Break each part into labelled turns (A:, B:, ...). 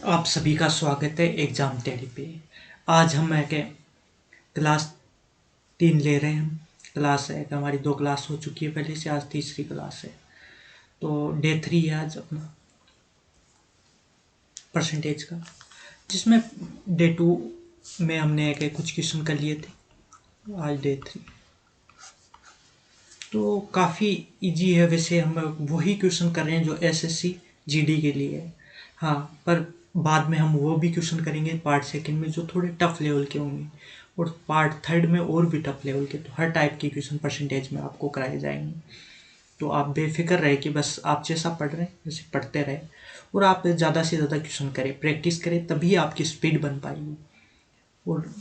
A: आप सभी का स्वागत है एग्जाम तैयारी पे। आज हम एक क्लास 3 ले रहे हैं। हम क्लास है हमारी 2 क्लास हो चुकी है पहले से, आज तीसरी क्लास है। तो डे 3 है आज अपना परसेंटेज का, जिसमें डे 2 में हमने एक कुछ क्वेश्चन कर लिए थे। आज डे 3 तो काफ़ी इजी है। वैसे हम वही क्वेश्चन कर रहे हैं जो एसएससी जीडी के लिए है। हाँ, पर बाद में हम वो भी क्वेश्चन करेंगे पार्ट सेकंड में जो थोड़े टफ लेवल के होंगे, और पार्ट थर्ड में और भी टफ लेवल के। तो हर टाइप के क्वेश्चन परसेंटेज में आपको कराए जाएंगे। तो आप बेफिक्र रहे कि बस आप जैसा पढ़ रहे हैं वैसे पढ़ते रहे, और आप ज़्यादा से ज़्यादा क्वेश्चन करें, प्रैक्टिस करें, तभी आपकी स्पीड बन पाएगी। और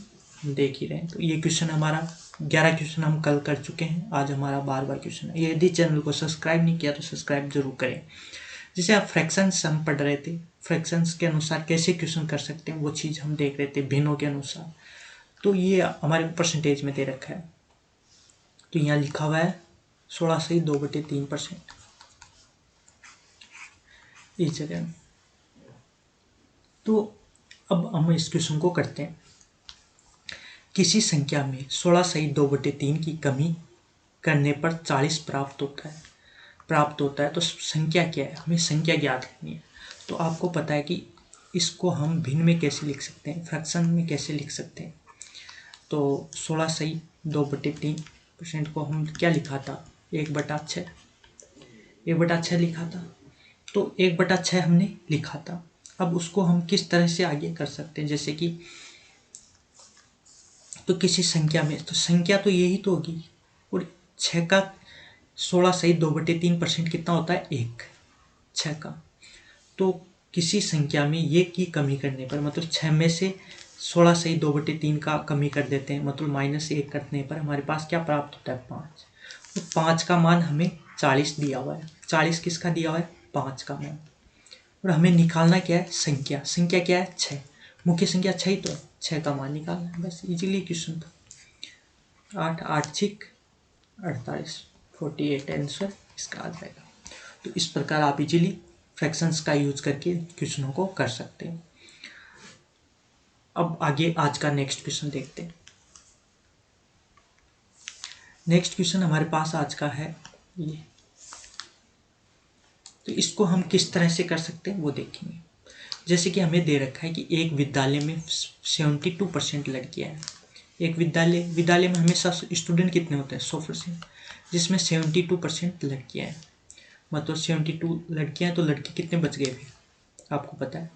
A: देख ही रहे हैं, तो ये क्वेश्चन हमारा 11 क्वेश्चन हम कल कर चुके हैं। आज हमारा 12वां क्वेश्चन है। यदि चैनल को सब्सक्राइब नहीं किया तो सब्सक्राइब जरूर करें। जैसे आप फ्रैक्शंस हम पढ़ रहे थे, फ्रैक्शंस के अनुसार कैसे क्वेश्चन कर सकते हैं वो चीज़ हम देख रहे थे भिन्नों के अनुसार। तो ये हमारे परसेंटेज में दे रखा है। तो यहाँ लिखा हुआ है 16/2/3% इस जगह। तो अब हम इस क्वेश्चन को करते हैं। किसी संख्या में 16/2/3 की कमी करने पर 40 प्राप्त होता है। तो संख्या क्या है, हमें संख्या ज्ञात करनी है। तो आपको पता है कि इसको हम भिन्न में कैसे लिख सकते हैं, फ्रैक्शन में कैसे लिख सकते हैं। तो 16/2/3% को हम क्या लिखा था, 1/6 लिखा था। तो 1/6 हमने लिखा था। अब उसको हम किस तरह से आगे कर सकते हैं, जैसे कि तो किसी संख्या में, तो संख्या तो यही तो होगी, और 6 का 16/2/3% कितना होता है, 1 6 का। तो किसी संख्या में ये की कमी करने पर, मतलब 6 में से 16/2/3 का कमी कर देते हैं, मतलब -1 करने पर हमारे पास क्या प्राप्त होता है, 5। तो 5 का मान हमें 40 दिया हुआ है। 40 किसका दिया हुआ है, 5 का मान। और हमें निकालना क्या है, संख्या क्या है, 6। मुख्य संख्या 6 ही तो है, 6 का मान निकालना है, बस इजीली क्वेश्चन था। 8 8 6 48 48 आंसर इसका आ जाएगा। तो इस प्रकार आप इजीली फ्रैक्शंस का यूज करके क्वेश्चनों को कर सकते हैं। अब आगे आज का नेक्स्ट क्वेश्चन देखते हैं। नेक्स्ट क्वेश्चन हमारे पास आज का है ये। तो इसको हम किस तरह से कर सकते हैं वो देखेंगे। जैसे कि हमें दे रखा है कि एक विद्यालय में 72% लड़कियां हैं। एक विद्यालय में हमेशा स्टूडेंट कितने होते हैं, 100%, जिसमें 72% लड़कियां हैं। मतलब 72 लड़कियां हैं, तो लड़के कितने बच गए फिर आपको पता है,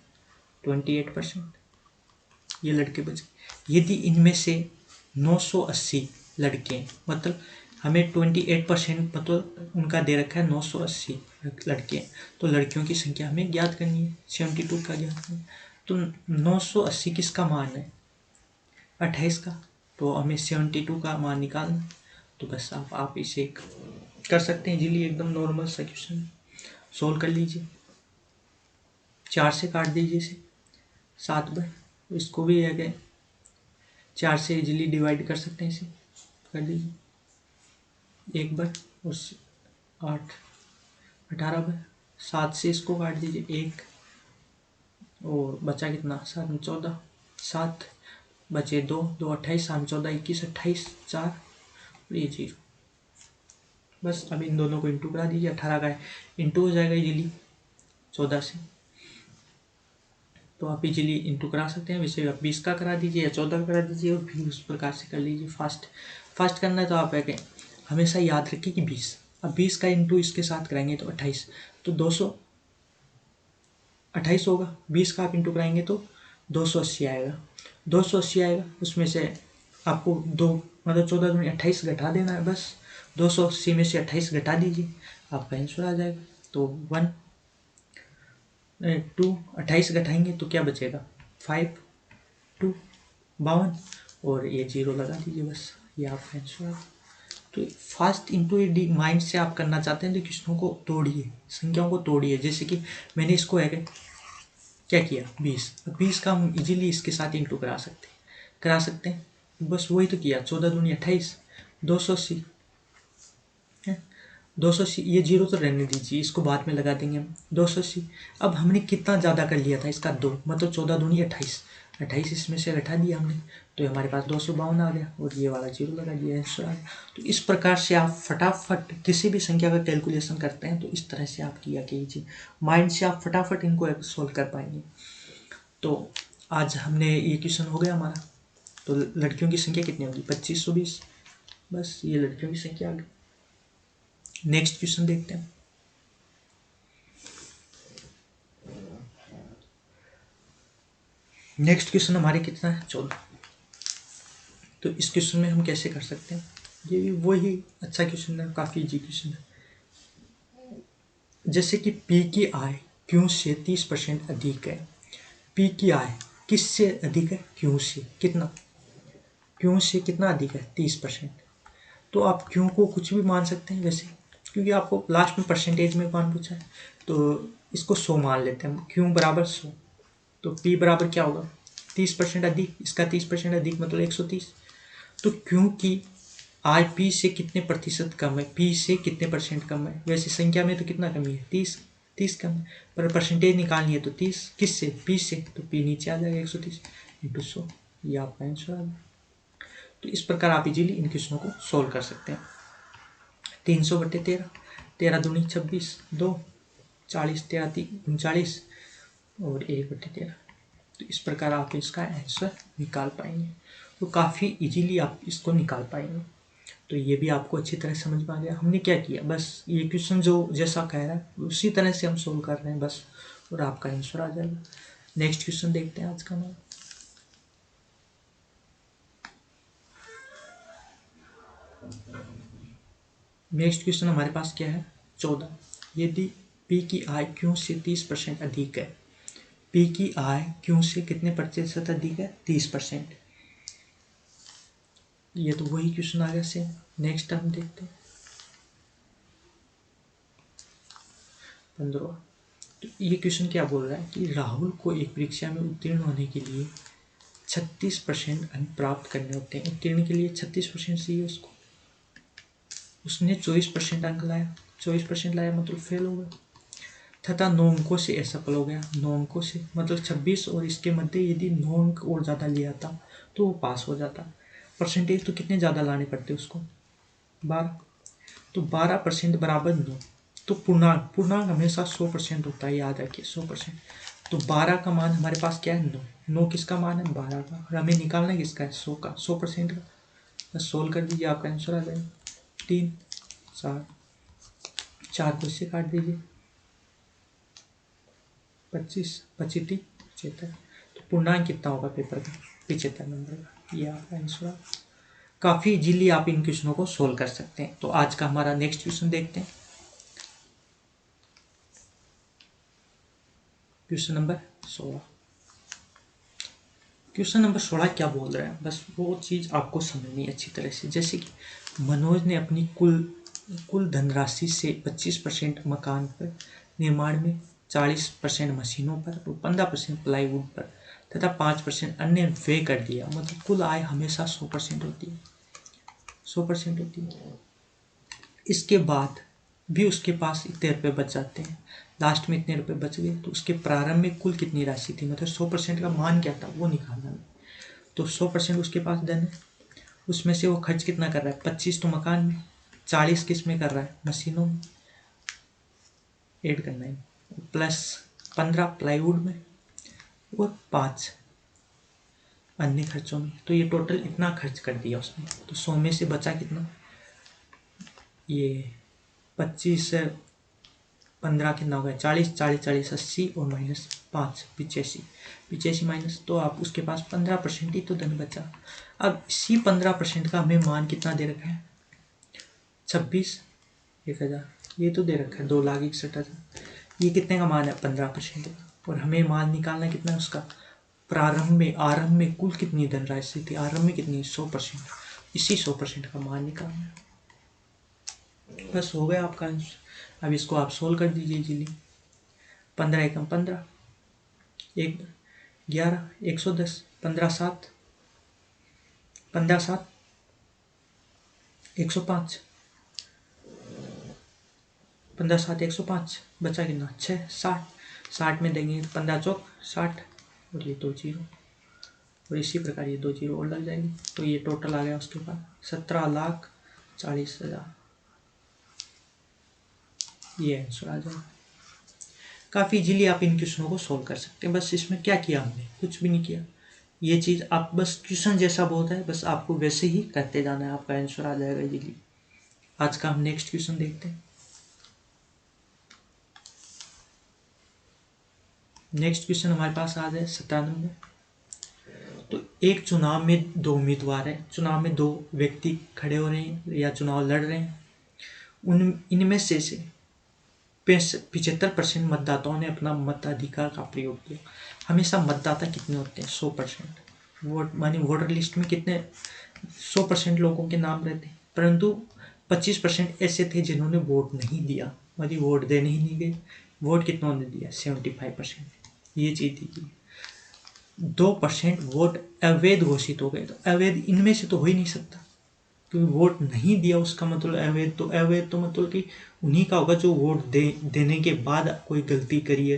A: 28%। ये लड़के बच गए। यदि इनमें से 980 लड़के हैं, मतलब हमें 28%, मतलब उनका दे रखा है 980 लड़के हैं, तो लड़कियों की संख्या हमें ज्ञात करनी है, 72 का ज्ञात करना है। तो 980 किसका मान है, 28 का। तो हमें 72 का मान निकालना। तो बस आप इसे कर सकते हैं इजीली, एकदम नॉर्मल सा क्वेश्चन। सोल्व कर लीजिए, 4 से काट दीजिए इसे, 7/, इसको भी है 4 से इजीली डिवाइड कर सकते हैं, इसे कर लीजिए 1/, उस 8 18/, 7 से इसको काट दीजिए 1, और बचा कितना, 7 में 14, 7 बचे 2 2 28, 7 14 21 28 4, और ये 0। बस अब इन दोनों को इंटू करा दीजिए, 18 का इंटू हो जाएगा इजीली 14 से। तो आप इजीली इंटू करा सकते हैं। वैसे आप 20 का करा दीजिए या 14 का करा दीजिए, और फिर उस प्रकार से कर लीजिए। फास्ट करना है तो आप हमेशा याद रखिए कि 20। अब 20 का इंटू इसके साथ कराएंगे तो 28, तो 228 होगा। 20 का आप इंटू कराएंगे तो 280 आएगा। 280 आएगा, उसमें से आपको 2 मतलब 14 दूनी 28 घटा देना है बस। 280 में से 28 घटा दीजिए, आपका आंसर आ जाएगा। तो 2 28 घटाएंगे तो क्या बचेगा, 5 2 52, और ये 0 लगा दीजिए, बस ये आपका आंसर है। तो फास्ट इंटू माइंड से आप करना चाहते हैं तो क्वेश्चनों को तोड़िए, संख्याओं को तोड़िए। जैसे कि मैंने इसको है क्या किया, 20। अब 20 का हम इजीली इसके साथ इंटू करा सकते हैं। बस वही तो किया, 14 दूनी 28, 280 है, 280, ये जीरो तो रहने दीजिए, इसको बाद में लगा देंगे हम। 280, अब हमने कितना ज़्यादा कर लिया था, इसका 2, मतलब 14 दूनी 28, 28 इसमें से घटा दिया हमने, तो हमारे पास 252 आ गया, और ये वाला जीरो लगा दिया, आंसर आ गया। तो इस प्रकार से आप फटाफट किसी भी संख्या का कैलकुलेशन करते हैं तो इस तरह से आप किया कीजिए, माइंड से आप फटाफट इनको सोल्व कर पाएंगे। तो आज हमने ये क्वेश्चन हो गया हमारा। तो लड़कियों की संख्या कितनी होगी, 2520, बस ये लड़कियों की संख्या आ गई। नेक्स्ट क्वेश्चन देखते हैं। नेक्स्ट क्वेश्चन हमारे कितना है, 14। तो इस क्वेश्चन में हम कैसे कर सकते हैं, ये भी वही अच्छा क्वेश्चन है, काफ़ी इजी क्वेश्चन है। जैसे कि पी की आय क्यू से 30% अधिक है। पी की आय किससे अधिक है, क्यू से, कितना, क्यू से कितना अधिक है, 30%। तो आप क्यू को कुछ भी मान सकते हैं वैसे, क्योंकि आपको लास्ट में परसेंटेज में मान पूछा है, तो इसको 100 मान लेते हैं, क्यू बराबर 100। तो पी बराबर क्या होगा, 30% अधिक, इसका 30% अधिक मतलब 130। तो क्यू की आय पी से कितने प्रतिशत कम है, पी से कितने परसेंट कम है, वैसे संख्या में तो कितना कमी है, 30 कम है, पर परसेंटेज निकालनी है तो 30 किससे, पी से, तो पी नीचे आ जाएगा, 130 इंटू 100, ये आपका आंसर आ गया। तो इस प्रकार आप इजीली इन क्वेश्चनों को सोल्व कर सकते हैं। 300/13, 13 दूनी 26, 2, 40, 13 39, और 1/13। तो इस प्रकार आप इसका आंसर निकाल पाएंगे, तो काफ़ी इजीली आप इसको निकाल पाएंगे। तो ये भी आपको अच्छी तरह समझ में आ गया। हमने क्या किया, बस ये क्वेश्चन जो जैसा कह रहा है उसी तरह से हम सोल्व कर रहे हैं बस, और आपका आंसर आ जाएगा। नेक्स्ट क्वेश्चन देखते हैं आज का हमारा। नेक्स्ट क्वेश्चन हमारे पास क्या है, 14। यदि पी की आय क्यू से 30% अधिक है, पी की आय क्यू से कितने प्रतिशत अधिक है, 30%। ये तो वही क्वेश्चन आ गया सेम। नेक्स्ट हम देखते हैं 15। तो ये क्वेश्चन क्या बोल रहा है कि राहुल को एक परीक्षा में उत्तीर्ण होने के लिए 36% अंक प्राप्त करने होते हैं। उत्तीर्ण के लिए 36% चाहिए उसको, उसने 24% अंक लाया, 24% लाया मतलब फेल हो गया, तथा 9 अंकों से असफल हो गया। 9 अंकों से मतलब 26 और इसके मध्य यदि 9 अंक और ज़्यादा लिया था तो वो पास हो जाता। परसेंटेज तो कितने ज़्यादा लाने पड़ते उसको, 12। तो 12% बराबर 9। तो पूर्णांक हमेशा 100% होता है, याद रखिए 100%। तो 12 का मान हमारे पास क्या है, 9। 9 किसका मान है, 12 का, और हमें निकालना किसका है, 100 का, 100% का। बस सोल्व कर दीजिए, आपका आंसर आ जाएगा। 3, 4, 4 को इससे काट दीजिए, 25, 25, 75। तो पूर्णांक कितना होगा पेपर का, 75 नंबर का। ये आपका आंसर है। काफ़ी इजीली आप इन क्वेश्चनों को सोल्व कर सकते हैं। तो आज का हमारा नेक्स्ट क्वेश्चन देखते हैं, क्वेश्चन नंबर 16। क्वेश्चन नंबर 16 क्या बोल रहे हैं, बस वो चीज़ आपको समझनी है अच्छी तरह से। जैसे कि मनोज ने अपनी कुल धनराशि से 25% मकान पर निर्माण में, 40% मशीनों पर और 15% प्लाईवुड पर तथा 5% अन्य व्यय कर दिया। मतलब कुल आय हमेशा 100% होती है, 100% होती है। इसके बाद भी उसके पास इतने रुपये बच जाते हैं, लास्ट में इतने रुपये बच गए, तो उसके प्रारंभ में कुल कितनी राशि थी, मतलब 100% का मान क्या था वो निकालना है। तो 100% उसके पास धन है, उसमें से वो खर्च कितना कर रहा है, 25 तो मकान में, 40 किस में कर रहा है, मशीनों में ऐड करना है, प्लस 15 प्लाईवुड में, और 5 अन्य खर्चों में। तो ये टोटल इतना खर्च कर दिया उसने। तो 100 में से बचा कितना, ये 25 से 15 कितना हो गया, 40, 40, 40, 80 और माइनस 5, 85, 85 माइनस, तो आप उसके पास 15% ही तो धन बचा। अब इसी 15% का हमें मान कितना दे रखा है, 26, 1000, ये तो दे रखा है 2,61,000। ये कितने का मान है, 15% का। और हमें मान निकालना है कितना है उसका, आरंभ में कुल कितनी धनराशि थी, आरंभ में कितनी, 100%। इसी 100% का मान निकालना है। बस हो गया आपका आंसर। अब इसको आप सोल्व कर दीजिए इजीली। 15 एकम 15, 1 11, 110, 15 7, 15 7, 105, 15 7 105, बचा कितना 6 60, 60 में देंगे 15 चौक 60 और ये 2 जीरो और इसी प्रकार ये 2 जीरो और लग जाएगी। तो ये टोटल आ गया उसके बाद 17,40,000, ये आंसर आ जाएगा। काफ़ी इजीली आप इन क्वेश्चनों को सोल्व कर सकते हैं। बस इसमें क्या किया हमने, कुछ भी नहीं किया। ये चीज़ आप बस क्वेश्चन जैसा बहुत है, बस आपको वैसे ही करते जाना है, आपका आंसर आ जाएगा इजीली। आज का हम नेक्स्ट क्वेश्चन देखते हैं। नेक्स्ट क्वेश्चन हमारे पास आ जाए 17 नंबर। तो एक चुनाव में 2 उम्मीदवार हैं, चुनाव में 2 व्यक्ति खड़े हो रहे हैं या चुनाव लड़ रहे हैं। इनमें से 75% मतदाताओं ने अपना मताधिकार का प्रयोग किया। हमेशा मतदाता कितने होते हैं, 100%। वोट मानी वोटर लिस्ट में कितने 100% लोगों के नाम रहते हैं, परंतु 25% ऐसे थे जिन्होंने वोट नहीं दिया, मानी वोट देने ही नहीं गए। वोट कितनों ने दिया, 75%। ये चीज थी 2% वोट अवैध घोषित हो गए। तो अवैध इनमें से तो हो ही नहीं सकता, क्योंकि वोट नहीं दिया उसका मतलब अवैध। तो अवैध तो मतलब कि उन्हीं का होगा जो वोट देने के बाद कोई गलती करी है।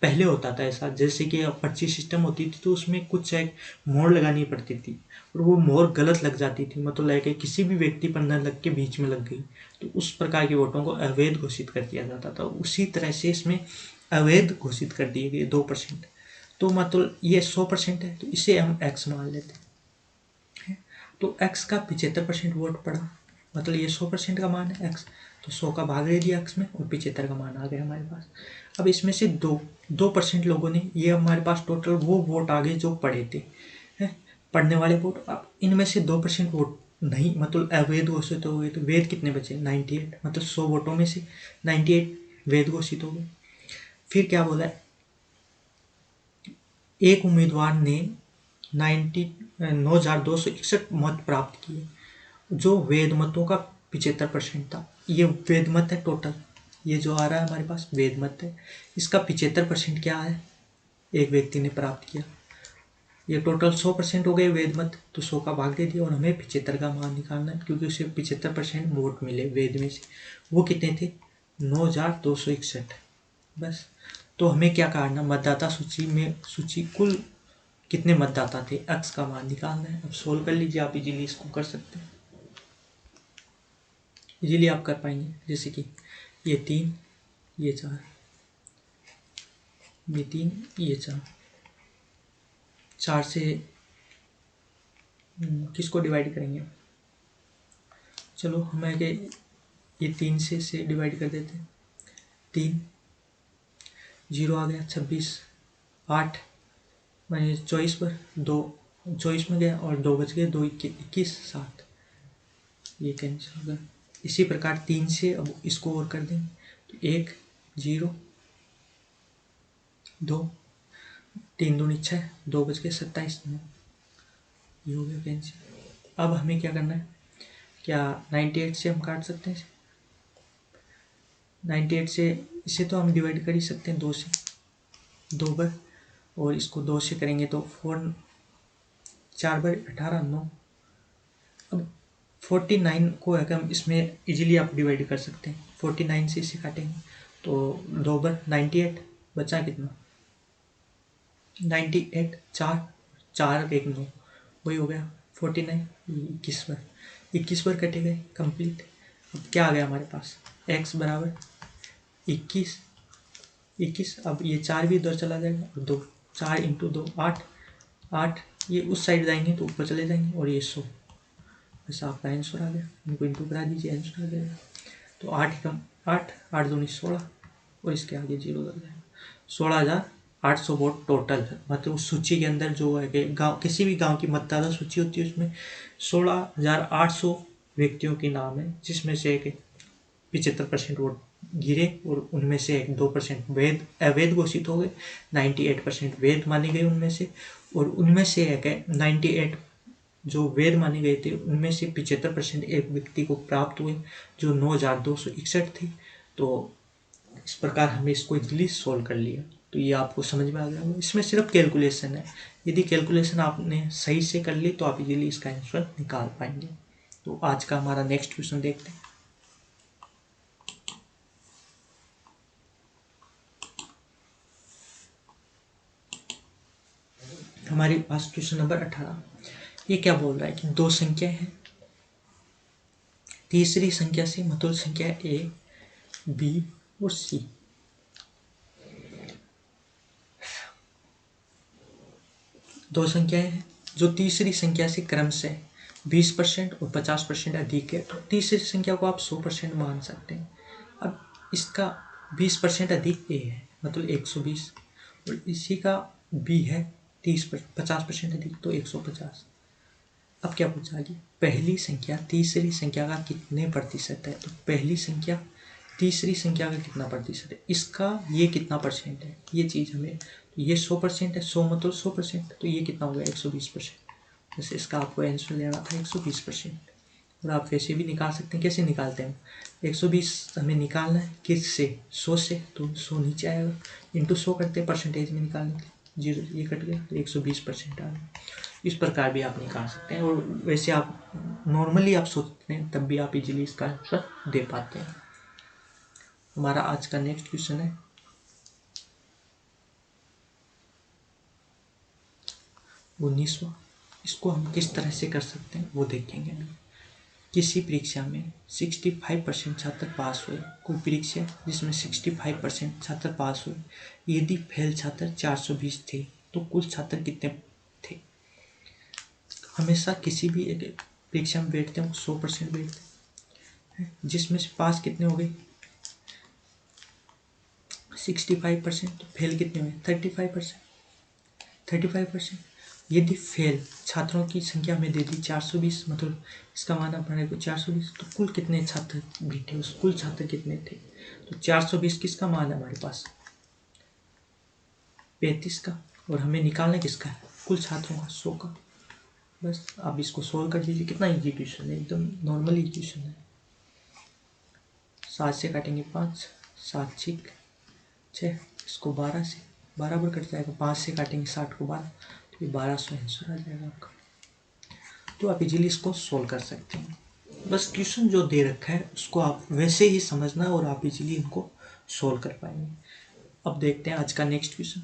A: पहले होता था ऐसा, जैसे कि पर्ची सिस्टम होती थी तो उसमें कुछ एक मोहर लगानी पड़ती थी और वो मोहर गलत लग जाती थी, मतलब कि किसी भी व्यक्ति पर न लग के बीच में लग गई, तो उस प्रकार के वोटों को अवैध घोषित कर दिया जाता था। उसी तरह से इसमें अवैध घोषित कर दिए गए 2%। तो मतलब ये 100% है, तो इसे हम x मान लेते हैं। तो x का 75% वोट पड़ा, मतलब ये 100% का मान है x, तो 100 का भाग दे दिया x में और 75 का मान आ गया हमारे पास। अब इसमें से 2% लोगों ने, ये हमारे पास टोटल वो वोट आ गए जो पढ़े थे, पढ़ने वाले वोट। अब इनमें से 2% वोट नहीं, मतलब अवैध घोषित हो गए। तो वैध कितने बचे, 98, मतलब 100 वोटों में से 98 वैध घोषित हो गए। फिर क्या बोला है, एक उम्मीदवार ने 9,261 मत प्राप्त किए, जो वैध मतों का 75% था। ये वैध मत है टोटल, ये जो आ रहा है हमारे पास वैध मत है, इसका 75% क्या है, एक व्यक्ति ने प्राप्त किया। ये टोटल 100% हो गए वैध मत, तो 100 का भाग दे दिया और हमें 75 का मान निकालना है, क्योंकि उसे 75% वोट मिले वैध में से। वो कितने थे, 9,261। बस, तो हमें क्या करना, मतदाता सूची कुल कितने मतदाता थे, x का मान निकालना है। अब सोल्व कर लीजिए, आप इजीली इसको कर सकते हैं, इजीली आप कर पाएंगे। जैसे कि ये 3, ये 4, ये 3, ये 4, 4 से किसको डिवाइड करेंगे, चलो हम आगे ये 3 से डिवाइड कर देते हैं। 3 0 आ गया, 26 8 मैंने 24 पर 2 24 में गया और 2 बच गए, 2 21 7, ये कैंसिल हो गया। इसी प्रकार 3 से अब इसको और कर देंगे, तो 1 0 2 3 दूनी 6, 2 बच गए 27 9, ये हो गया कैंसिल। अब हमें क्या करना है, क्या 98 से हम काट सकते हैं, 98 से इसे तो हम डिवाइड कर ही सकते हैं 2 से, 2 बार, और इसको 2 से करेंगे तो 4 4 बार 18 9। अब 49 को अगर हम इसमें इजीली आप डिवाइड कर सकते हैं, 49 से इसे काटेंगे तो 2 बार 98, बचा कितना 98, 4 4 1 9, वही हो गया 49, 21 बार कटे गए कंप्लीट। अब क्या आ गया हमारे पास, x बराबर 21। अब ये 4 भी इधर चला जाएगा और 2, 4 इंटू 2 8 8, ये उस साइड जाएंगे तो ऊपर चले जाएंगे और ये 100। बस आपका आंसर आ गया, इनको इंटू करा दीजिए, आंसर आ जाएगा। तो 8 कम 8 8 दूनी 16 और इसके आगे 0 लग जाएगा। 16,800 वोट टोटल है, मतलब उस सूची के अंदर जो है कि गाँव, किसी भी गाँव की मतदाता सूची होती है उसमें 16,800 व्यक्तियों के नाम है, जिसमें से एक 75% वोट गिरे और उनमें से 2% वैध अवैध घोषित हो गए, 98% वैध माने गए उनमें से, और उनमें से एक 98 जो वैध माने गए थे उनमें से 75% एक व्यक्ति को प्राप्त हुए, जो 9,261 थे। तो इस प्रकार हमने इसको इजीली सोल्व कर लिया। तो ये आपको समझ में आ गया होगा, इसमें सिर्फ कैलकुलेशन है, यदि कैलकुलेशन आपने सही से कर ली तो आप इजीली इसका आंसर निकाल पाएंगे। तो आज का हमारा नेक्स्ट क्वेश्चन देखते हैं। हमारे पास क्वेश्चन नंबर 18, ये क्या बोल रहा है कि दो संख्या है, तीसरी संख्या से मतुल्य संख्या ए, बी और सी। दो संख्याएं हैं जो तीसरी संख्या से क्रमशः 20% और 50% अधिक है, तो तीसरी संख्या को आप 100% मान सकते हैं। अब इसका 20% अधिक ए है, मतलब 120, और इसी का बी है 50% अधिक, तो 150। अब क्या पूछा कि पहली संख्या तीसरी संख्या का कितने प्रतिशत है, तो पहली संख्या तीसरी संख्या का कितना प्रतिशत है, इसका ये कितना परसेंट है, ये चीज़ हमें, तो ये 100% है, 100 मतलब 100%, तो ये कितना हो गया 120%। जैसे इसका आपको आंसर लेना था 120%, और आप वैसे भी निकाल सकते हैं। कैसे निकालते हैं, 120 हमें निकालना है किससे, 100 से, तो 100 नीचे आएगा, इंटू 100 करते हैं परसेंटेज में निकालने के लिए, 0 ये कट गया, तो 120% आ गया। इस प्रकार भी आप निकाल सकते हैं, और वैसे आप नॉर्मली आप सोचते हैं तब भी आप इजीली इसका आंसर दे पाते हैं। हमारा आज का नेक्स्ट क्वेश्चन है 19वां। इसको हम किस तरह से कर सकते हैं वो देखेंगे अभी। किसी परीक्षा में 65% छात्र पास हुए, कोई परीक्षा जिसमें 65% छात्र पास हुए, यदि फेल छात्र 420 थे तो कुल छात्र कितने थे। हमेशा किसी भी एक परीक्षा में बैठते हैं 100% बैठते हैं, जिसमें से पास कितने हो गए 65%, तो फेल कितने हुए 35%। यदि फेल छात्रों की संख्या में दे दी 420, मतलब इसका मान अपने को 420, तो कुल कितने छात्र बैठे, उस कुल छात्र कितने थे, तो 420 किसका मान है हमारे पास 35 का, और हमें निकालना किसका है कुल छात्रों का 100 का। बस आप इसको सोल्व कर दीजिए, कितना इजी क्वेश्चन है, एकदम नॉर्मल क्वेश्चन है। 7 से काटेंगे 5, 7 6, इसको 12 से बराबर कट जाएगा, 5 से काटेंगे 60 को 12, तो ये 1200 आंसर आ जाएगा आपका। तो आप इजीली इसको सोल्व कर सकते हैं। बस क्वेश्चन जो दे रखा है उसको आप वैसे ही समझना और आप इजीली इनको सोल्व कर पाएंगे। अब देखते हैं आज का नेक्स्ट क्वेश्चन।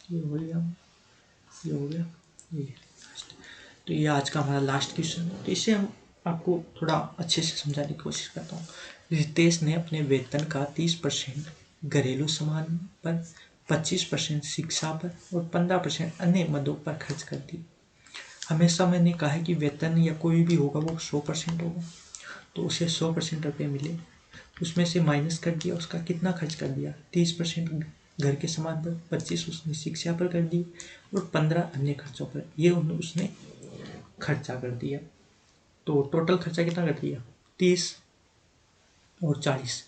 A: ये हो गया, ये हो गया, ये लास्ट। तो ये आज का हमारा लास्ट क्वेश्चन है, तो इसे हम आपको थोड़ा अच्छे से समझाने की कोशिश करता हूँ। रितेश ने अपने वेतन का 30% घरेलू सामान पर, 25% शिक्षा पर और 15% अन्य मदों पर खर्च कर दी। हमेशा मैंने कहा है कि वेतन या कोई भी होगा वो 100% होगा, तो उसे 100% रुपये मिले, उसमें से माइनस कर दिया, उसका कितना खर्च कर दिया 30% घर के सामान पर, 25 उसने शिक्षा पर कर दी और 15 अन्य खर्चों पर, ये उसने खर्चा कर दिया। तो टोटल खर्चा कितना कर दिया 30 और 40,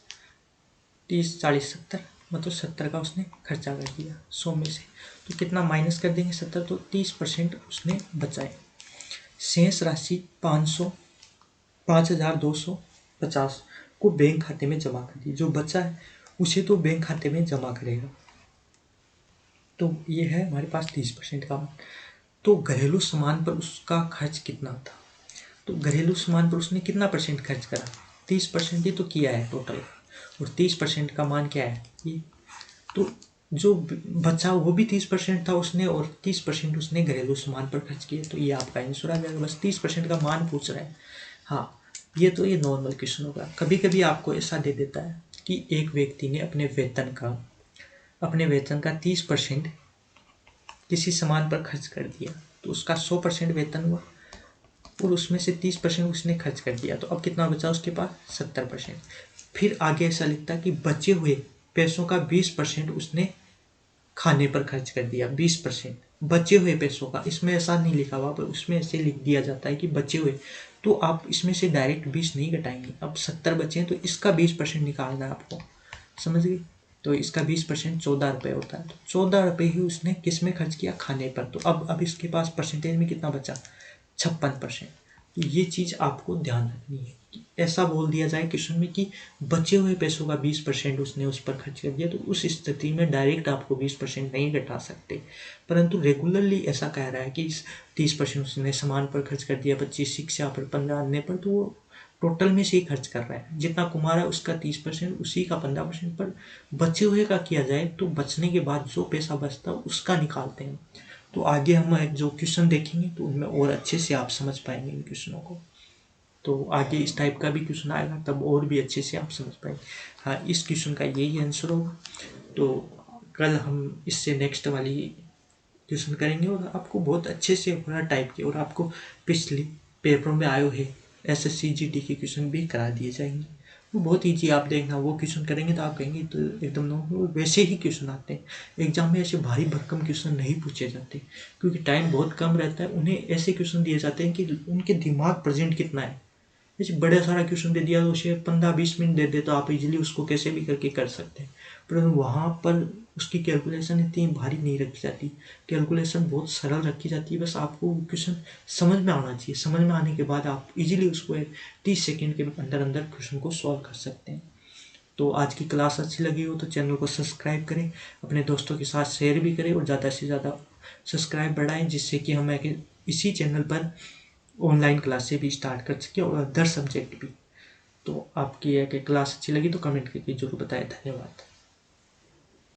A: 30 40 70, मतलब 70 का उसने खर्चा कर दिया 100 में से। तो कितना माइनस कर देंगे 70, तो 30% उसने बचाए। शेष राशि 5250 को बैंक खाते में जमा कर दी। जो बचा है उसे तो बैंक खाते में जमा करेगा। तो ये है हमारे पास 30% का। तो घरेलू सामान पर उसका खर्च कितना था, तो घरेलू सामान पर उसने कितना परसेंट खर्च करा 30% ही तो किया है टोटल, और 30% का मान क्या है ये। तो जो बचा वो भी 30% था उसने, और 30% उसने घरेलू सामान पर खर्च किया, तो ये आपका आंसर आ जाएगा। बस 30% का मान पूछ रहा है। हाँ, ये तो ये नॉर्मल क्वेश्चन होगा। कभी कभी आपको ऐसा दे देता है कि एक व्यक्ति ने अपने वेतन का 30% किसी सामान पर खर्च कर दिया, तो उसका 100% वेतन हुआ और उसमें से 30% उसने खर्च कर दिया, तो अब कितना बचा उसके पास 70%। फिर आगे ऐसा लिखता है कि बचे हुए पैसों का 20% उसने खाने पर खर्च कर दिया। 20% बचे हुए पैसों का, इसमें ऐसा नहीं लिखा हुआ, पर उसमें ऐसे लिख दिया जाता है कि बचे हुए, तो आप इसमें से डायरेक्ट 20 नहीं घटाएंगे। अब 70 बचे हैं तो इसका 20% निकालना है आपको, समझ गए। तो इसका 20% 14 रुपये होता है, तो 14 रुपये ही उसने किस में खर्च किया खाने पर। तो अब इसके पास परसेंटेज में कितना बचा 56%। तो ये चीज़ आपको ध्यान रखनी है कि ऐसा बोल दिया जाए क्वेश्चन में कि बचे हुए पैसों का 20% उसने उस पर खर्च कर दिया, तो उस स्थिति में डायरेक्ट आपको 20% नहीं घटा सकते, परंतु रेगुलरली ऐसा कह रहा है कि 30% उसने सामान पर खर्च कर दिया, 25 शिक्षा पर, 15 अन्य पर, तो वो टोटल में से ही खर्च कर रहा है, जितना कमा रहा है उसका 30%, उसी का 15%, पर बचे हुए का किया जाए तो बचने के बाद जो पैसा बचता है उसका निकालते हैं। तो आगे हम जो क्वेश्चन देखेंगे तो उनमें और अच्छे से आप समझ पाएंगे इन क्वेश्चनों को। तो आगे इस टाइप का भी क्वेश्चन आएगा तब और भी अच्छे से आप समझ पाएंगे। हाँ, इस क्वेश्चन का यही आंसर होगा। तो कल हम इससे नेक्स्ट वाली क्वेश्चन करेंगे और आपको बहुत अच्छे से पूरा टाइप के, और आपको पिछली पेपरों में आए हुए SSC GT के क्वेश्चन भी करा दिए जाएंगे। वो बहुत ईजी, आप देखना वो क्वेश्चन करेंगे तो आप कहेंगे तो एकदम नॉर्मल वैसे ही क्वेश्चन आते हैं। एग्जाम में ऐसे भारी भरकम क्वेश्चन नहीं पूछे जाते, क्योंकि टाइम बहुत कम रहता है। उन्हें ऐसे क्वेश्चन दिए जाते हैं कि उनके दिमाग प्रेजेंट कितना है। जैसे बड़ा सारा क्वेश्चन दे दिया तो उसे 15-20 मिनट दे दे तो आप इजीली उसको कैसे भी करके कर सकते हैं, परंतु वहाँ पर उसकी कैलकुलेशन इतनी भारी नहीं रखी जाती। कैलकुलेशन बहुत सरल रखी जाती है, बस आपको क्वेश्चन समझ में आना चाहिए। समझ में आने के बाद आप इजीली उसको 30 सेकेंड के अंदर अंदर क्वेश्चन को सॉल्व कर सकते हैं। तो आज की क्लास अच्छी लगी हो तो चैनल को सब्सक्राइब करें, अपने दोस्तों के साथ शेयर भी करें और ज़्यादा से ज़्यादा सब्सक्राइब बढ़ाएं, जिससे कि हम इसी चैनल पर ऑनलाइन क्लासें भी स्टार्ट कर सकें और अदर सब्जेक्ट भी। तो आपकी क्लास अच्छी लगी तो कमेंट करके जरूर बताएं। धन्यवाद।